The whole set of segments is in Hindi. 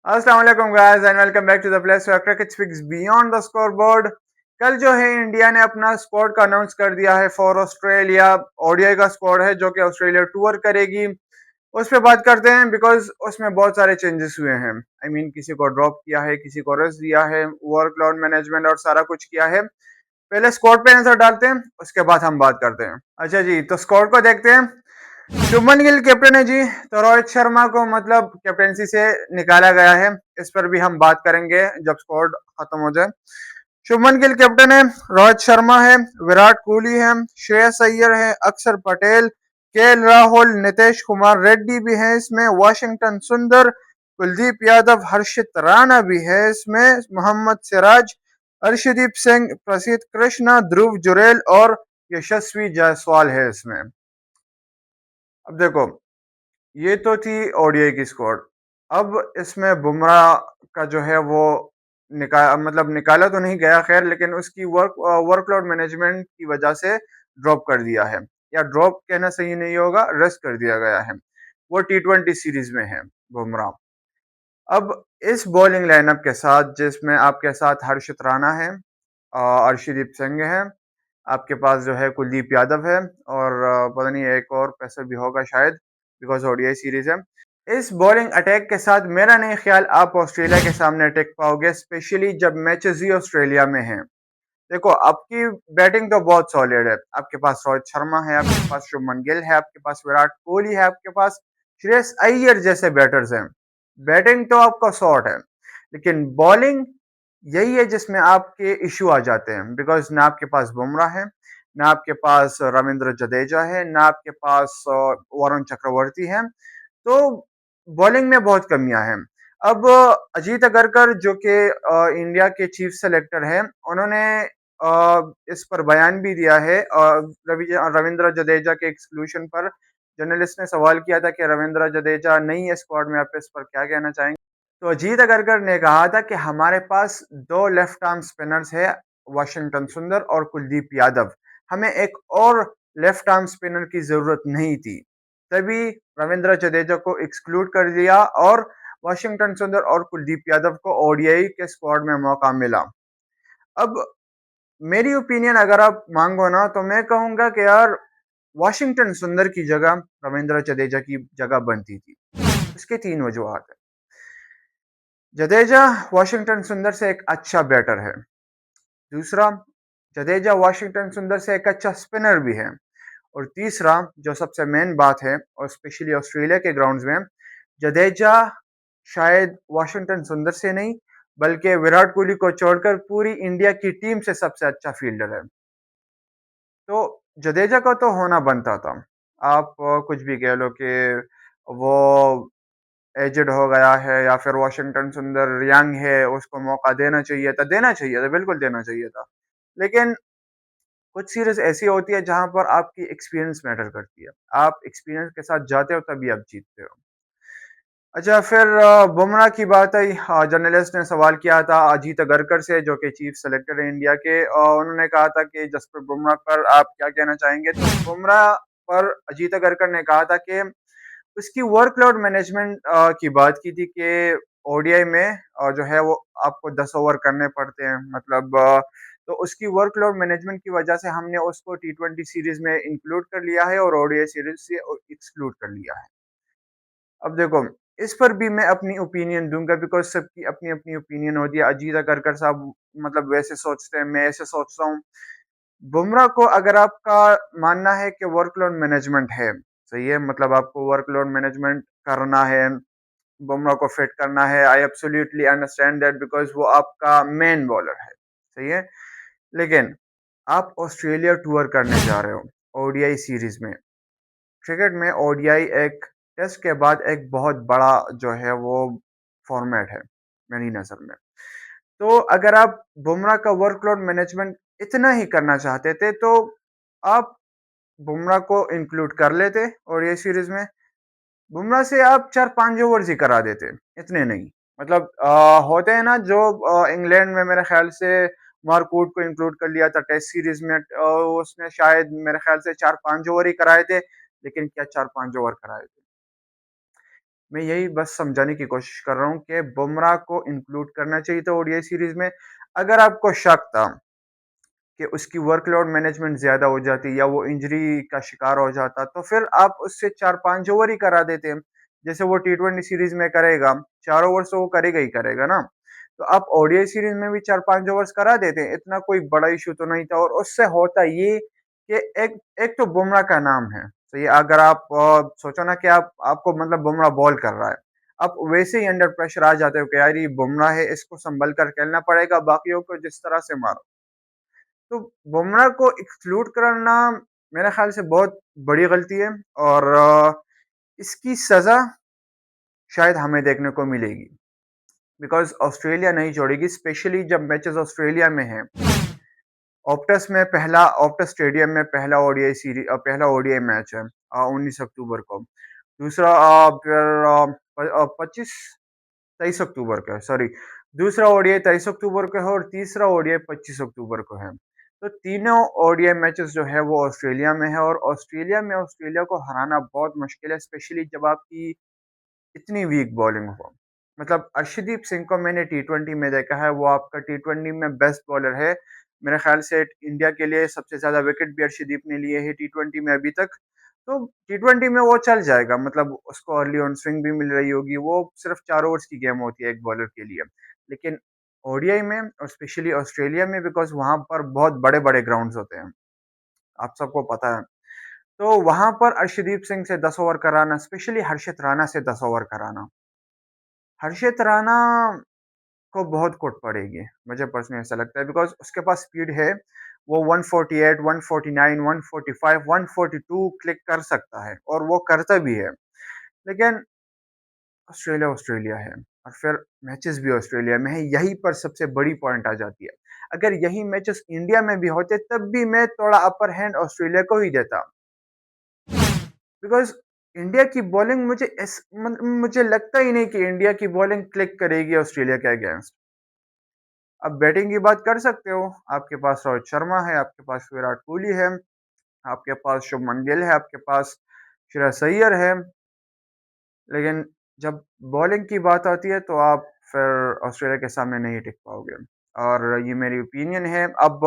अस्सलाम वालेकुम guys and welcome back to the place where cricket speaks beyond the scoreboard. कल जो है इंडिया ने अपना स्क्वाड का अनाउंस कर दिया है फॉर ऑस्ट्रेलिया। ओडीआई का स्क्वाड है जो कि ऑस्ट्रेलिया टूर करेगी। उस पर बात करते हैं बिकॉज उसमें बहुत सारे चेंजेस हुए हैं। किसी को ड्रॉप किया है, किसी को रेस्ट दिया है, वर्कलोड मैनेजमेंट और सारा कुछ किया है। पहले स्क्वाड पे नजर डालते हैं, उसके बाद हम बात करते हैं। अच्छा जी, तो स्क्वाड को देखते हैं। शुभमन गिल कैप्टन है जी। तो रोहित शर्मा को मतलब कैप्टनसी से निकाला गया है। इस पर भी हम बात करेंगे जब स्क्वाड खत्म हो जाए। शुभमन गिल कैप्टन है, रोहित शर्मा है, विराट कोहली है, श्रेयस अय्यर है, अक्षर पटेल, केएल राहुल, नितेश कुमार रेड्डी भी है इसमें, वाशिंगटन सुंदर, कुलदीप यादव, हर्षित राणा भी है इसमें, मोहम्मद सिराज, अर्शदीप सिंह, प्रसिद्ध कृष्णा, ध्रुव जुरेल और यशस्वी जायसवाल है इसमें। अब देखो, ये तो थी ओडीआई की स्क्वाड। अब इसमें बुमराह का जो है वो निकाला तो नहीं गया खैर, लेकिन उसकी वर्कलोड मैनेजमेंट की वजह से ड्रॉप कर दिया है, या ड्रॉप कहना सही नहीं होगा, रेस्ट कर दिया गया है। वो टी20 सीरीज में है बुमराह। अब इस बॉलिंग लाइनअप के साथ, जिसमें आपके साथ हर्षित राणा है, अर्शदीप सिंह है, आपके पास जो है कुलदीप यादव है, और पता नहीं एक और पेसर भी होगा शायद, बिकॉज ओडीआई सीरीज है। इस बॉलिंग अटैक के साथ मेरा नहीं ख्याल आप ऑस्ट्रेलिया के सामने अटैक पाओगे, स्पेशली जब मैचेस ही ऑस्ट्रेलिया में हैं। देखो, आपकी बैटिंग तो बहुत सॉलिड है। आपके पास रोहित शर्मा है, आपके पास शुभमन गिल है, आपके पास विराट कोहली है, आपके पास श्रेयस अय्यर जैसे बैटर्स हैं। बैटिंग तो आपका शॉर्ट है, लेकिन बॉलिंग यही है जिसमें आपके इश्यू आ जाते हैं। बिकॉज ना आपके पास बुमराह है, ना आपके पास रविंद्र जडेजा है, ना आपके पास वरुण चक्रवर्ती है। तो बॉलिंग में बहुत कमियां हैं। अब अजीत अगरकर जो कि इंडिया के चीफ सेलेक्टर हैं, उन्होंने इस पर बयान भी दिया है। रविंद्र जडेजा के एक्सक्लूशन पर जर्नलिस्ट ने सवाल किया था कि रविंद्र जडेजा नहीं है स्क्वाड में, आप इस पर क्या कहना चाहेंगे। तो अजीत अगरकर ने कहा था कि हमारे पास दो लेफ्ट आर्म स्पिनर्स है, वाशिंगटन सुंदर और कुलदीप यादव। हमें एक और लेफ्ट आर्म स्पिनर की जरूरत नहीं थी। तभी रविंद्र जडेजा को एक्सक्लूड कर दिया और वाशिंगटन सुंदर और कुलदीप यादव को ओडीआई के स्क्वाड में मौका मिला। अब मेरी ओपिनियन अगर आप मांगो ना, तो मैं कहूंगा कि यार वाशिंगटन सुंदर की जगह रविंद्र जडेजा की जगह बनती थी। इसके तीन वजूहत है। जडेजा वाशिंगटन सुंदर से एक अच्छा बैटर है। दूसरा, जडेजा वाशिंगटन सुंदर से एक अच्छा स्पिनर भी है। और तीसरा, जो सबसे मेन बात है, और स्पेशली ऑस्ट्रेलिया के ग्राउंड्स में, जडेजा शायद वाशिंगटन सुंदर से नहीं, बल्कि विराट कोहली को छोड़कर पूरी इंडिया की टीम से सबसे अच्छा फील्डर है। तो जडेजा का तो होना बनता था। आप कुछ भी कह लो कि वो एजेड हो गया है, या फिर वाशिंगटन सुंदर यंग है, उसको मौका देना चाहिए था, बिल्कुल देना चाहिए था। लेकिन कुछ सीरीज ऐसी होती है जहां पर आपकी एक्सपीरियंस मैटर करती है। आप एक्सपीरियंस के साथ जाते हो तभी आप जीतते हो। अच्छा, फिर बुमराह की बात आई। जर्नलिस्ट ने सवाल किया था अजीत अगरकर से, जो कि चीफ सेलेक्टर है इंडिया के, और उन्होंने कहा था कि जसप्रीत बुमराह पर आप क्या कहना चाहेंगे। तो बुमराह पर अजीत अगरकर ने कहा था कि उसकी वर्कलोड मैनेजमेंट की बात की थी कि ओडीआई में जो है वो आपको 10 ओवर करने पड़ते हैं, मतलब तो उसकी वर्कलोड मैनेजमेंट की वजह से हमने उसको टी20 सीरीज में इंक्लूड कर लिया है और ओडीआई सीरीज से एक्सक्लूड कर लिया है। अब देखो, इस पर भी मैं अपनी ओपिनियन दूंगा, बिकॉज सबकी अपनी अपनी ओपिनियन होती है। अजीत अगरकर साहब मतलब वैसे सोचते हैं, मैं ऐसे सोचता हूँ। बुमराह को अगर आपका मानना है कि वर्कलोड मैनेजमेंट है, सही है, मतलब आपको वर्कलोड मैनेजमेंट करना है, बुमराह को फिट करना है, I absolutely understand that, because वो आपका मेन बॉलर है, सही है। लेकिन आप ऑस्ट्रेलिया टूर करने जा रहे हो ओडीआई सीरीज में। क्रिकेट में ओडीआई एक टेस्ट के बाद एक बहुत बड़ा जो है वो फॉर्मेट है मेरी नज़र में। तो अगर आप बुमराह का वर्कलोड मैनेजमेंट इतना ही करना चाहते थे, तो आप बुमराह को इंक्लूड कर लेते ओडीआई सीरीज में। बुमराह से आप 4-5 ओवर्स ही करा देते, इतने नहीं। मतलब होते हैं ना जो इंग्लैंड में मेरे ख्याल से मार्कवुड को इंक्लूड कर लिया था टेस्ट सीरीज में, उसने शायद मेरे ख्याल से 4-5 ओवर ही कराए थे। लेकिन क्या 4-5 ओवर कराए थे? मैं यही बस समझाने की कोशिश कर रहा हूँ कि बुमराह को इंक्लूड करना चाहिए था ओडीआई सीरीज में। अगर आपको शक था कि उसकी वर्कलोड मैनेजमेंट ज़्यादा हो जाती या वो इंजरी का शिकार हो जाता, तो फिर आप उससे 4-5 ओवर ही करा देते। जैसे वो टी20 सीरीज़ में करेगा, 4 ओवर्स तो वो करेगा ही करेगा ना। तो आप ओडीआई सीरीज़ में भी 4-5 ओवर्स करा देते, इतना कोई बड़ा इश्यू तो नहीं था और उससे होता ये कि एक एक तो बुमराह का नाम है। तो ये अगर आप सोचो ना कि आपको मतलब बुमराह बॉल कर रहा है, आप वैसे ही अंडर प्रेशर आ जाते हो कि यार ये बुमराह है, इसको सँभल कर खेलना पड़ेगा, बाकियों को जिस तरह से मारो। तो बुमराह को एक्सक्लूड करना मेरे ख्याल से बहुत बड़ी गलती है और इसकी सज़ा शायद हमें देखने को मिलेगी बिकॉज़ ऑस्ट्रेलिया नहीं छोड़ेगी स्पेशली जब मैचेस ऑस्ट्रेलिया में हैं। ऑप्टस स्टेडियम में पहला ओडीआई मैच है 19 अक्टूबर को। दूसरा फिर 25 23 अक्टूबर को है, सॉरी। दूसरा ओडीआई 23 अक्टूबर को है और तीसरा ओडीआई 25 अक्टूबर को है। तो तीनों ओडीआई मैचेस जो है वो ऑस्ट्रेलिया में है और ऑस्ट्रेलिया को हराना बहुत मुश्किल है, स्पेशली जब आपकी इतनी वीक बॉलिंग हो। मतलब अर्शदीप सिंह को मैंने टी20 में देखा है, वो आपका टी20 में बेस्ट बॉलर है। मेरे ख्याल से इंडिया के लिए सबसे ज़्यादा विकेट भी अर्शदीप ने लिए हैं टी20 में अभी तक। तो टी20 में वो चल जाएगा, मतलब उसको अर्ली ऑन स्विंग भी मिल रही होगी, वो सिर्फ 4 ओवर्स की गेम होती है एक बॉलर के लिए। लेकिन ओडीआई में और स्पेशली ऑस्ट्रेलिया में बिकॉज़ वहाँ पर बहुत बड़े-बड़े ग्राउंड्स होते हैं, आप सबको पता है। तो वहाँ पर अर्शदीप सिंह से 10 ओवर कराना, स्पेशली हर्षित राणा से 10 ओवर कराना, हर्षित राणा को बहुत कोट पड़ेगी, मुझे पर्सनली ऐसा लगता है बिकॉज़ उसके पास स्पीड है, वो 148, 149, 145, 142 क्लिक कर सकता है और वो करता भी है। लेकिन ऑस्ट्रेलिया है और फिर मैचेस भी ऑस्ट्रेलिया में है, यहीं पर सबसे बड़ी पॉइंट आ जाती है। अगर यही मैचेस इंडिया में भी होते तब भी मैं थोड़ा अपर हैंड ऑस्ट्रेलिया को ही देता। बिकॉज़ इंडिया की बॉलिंग मुझे लगता ही नहीं कि इंडिया की बॉलिंग क्लिक करेगी ऑस्ट्रेलिया के अगेंस्ट। अब बैटिंग की बात कर सकते हो, आपके पास रोहित शर्मा है, आपके पास विराट कोहली है, आपके पास शुभमन गिल है, आपके पास श्रेयस अय्यर है, लेकिन जब बॉलिंग की बात आती है तो आप फिर ऑस्ट्रेलिया के सामने नहीं टिक पाओगे और ये मेरी ओपिनियन है। अब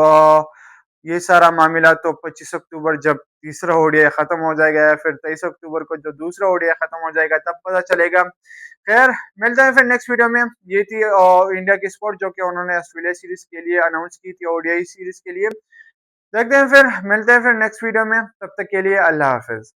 ये सारा मामला तो 25 अक्टूबर जब तीसरा ओडीआई खत्म हो जाएगा या फिर 23 अक्टूबर को जो दूसरा ओडीआई खत्म हो जाएगा तब पता चलेगा। खैर, मिलते हैं फिर नेक्स्ट वीडियो में। ये थी इंडिया की स्पोर्ट जो कि उन्होंने ऑस्ट्रेलिया सीरीज के लिए अनाउंस की थी ओडीआई सीरीज के लिए। देखते हैं फिर, मिलते हैं फिर नेक्स्ट वीडियो में, तब तक के लिए अल्लाह हाफ़िज़।